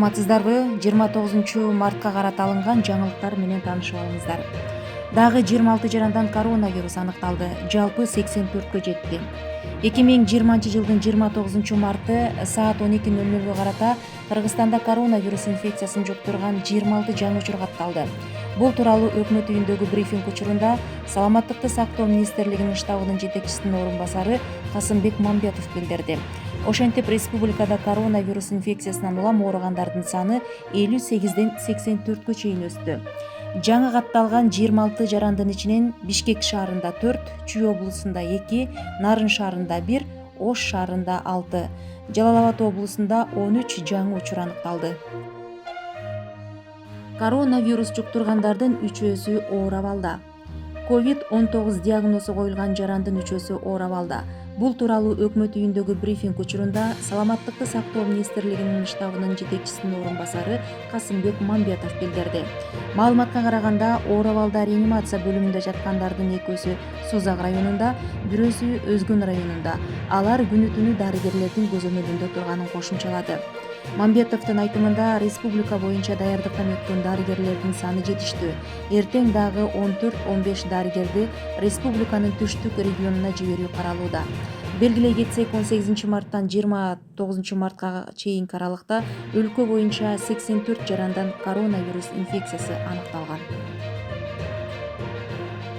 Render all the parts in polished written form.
Саламатсыздарбы? 29-мартка карата алынган жаңылыктар менен таанышып алыңыздар. Дагы 26 жарандан коронавирус аныкталды. Жалпы 84кө жетти. 2020 жылдын 29 марты саат 12:00 карата Кыргызстанда коронавирус инфекциясын жуктурган 26 жаңы учур катталды. Бул тууралуу өкмөт үйүндөгү брифинг учурунда Саламаттыкты сактоо министрлигинин штабынын жетекчисинин орун басары Касымбек Мамбетов билдирди. Ошентип республикада коронавирус инфекциясынан улам ооругандардын саны 58ден 84кө чейин өстү. Жаңы катталган 26 жарандын ичинен Бишкек шаарында 4, Чүй облусунда 2, Нарын шаарында 1, Ош шаарында 6, Жалал Абад облусунда 13 жаңы учур аныкталды. Коронавирус жуктургандардын 3-өсү оор абалда. COVID-19 диагнозу коюлган жарандын 3-өсү оор абалда. Бул тууралуу өкмөт үйүндөгү брифинг учурунда Саламаттыкты сактоо министрлигинин штабынын жетекчисинин орун басары Касымбек Мамбетов билдирди. Маалыматка караганда, оор абалда реанимация бөлүмүндө жаткандардын 2-өсү Созак районунда, 1-өсү Өзгөн районунда. Алар күнү-түнү дарыгерлердин көзөмөлүндө турганын кошумчалады. Мамбетовдун айтымында, республика боюнча даярдыктан өткөн дарыгерлердин саны жетиштүү. Эртең дагы 14-15 дарыгерди республиканын түштүк регионуна жиберүү каралууда. Белгилей кетсек, 18 марттан 29 мартка чейинки аралыкта өлкө боюнча 84 жарандан коронавирус инфекциясы аныкталган.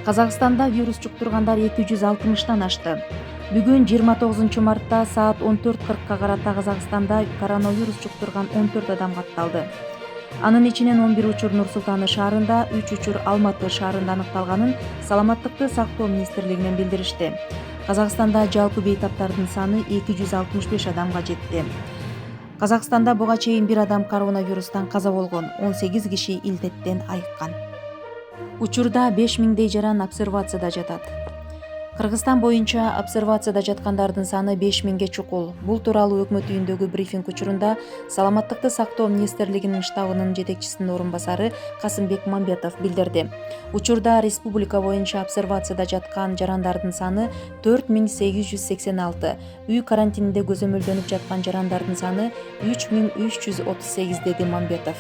Казакстанда вирус жуктургандар 260тан ашты. Бүгүн 29 мартта саат 14:40 карата Казакстанда коронавирус жуктурган 14 адам катталды. Анын ичинен 11 учур Нур-Султан шаарында, 3 учур Алматы шаарында аныкталганын Саламаттыкты сактоо министрлигинен билдиришти. Казакстанда жалпы бейтаптардын саны 265 адамга жетти. Казакстанда буга чейин бир адам коронавирустан каза болгон, 18 киши илдеттен айыккан. Учурда 5000дей жаран обсервацияда жатат. Кыргызстан боюнча обсервацияда жаткандардын саны 5000ге чукул. Бул тууралуу өкмөт үйүндөгү брифинг учурунда Саламаттыкты сактоо министрлигинин штабынын жетекчисинин орун басары Касымбек Мамбетов билдирди. Учурда республика боюнча обсервацияда жаткан жарандардын саны 4886, үй карантининде көзөмөлдөнүп жаткан жарандардын саны 3338, деди Мамбетов.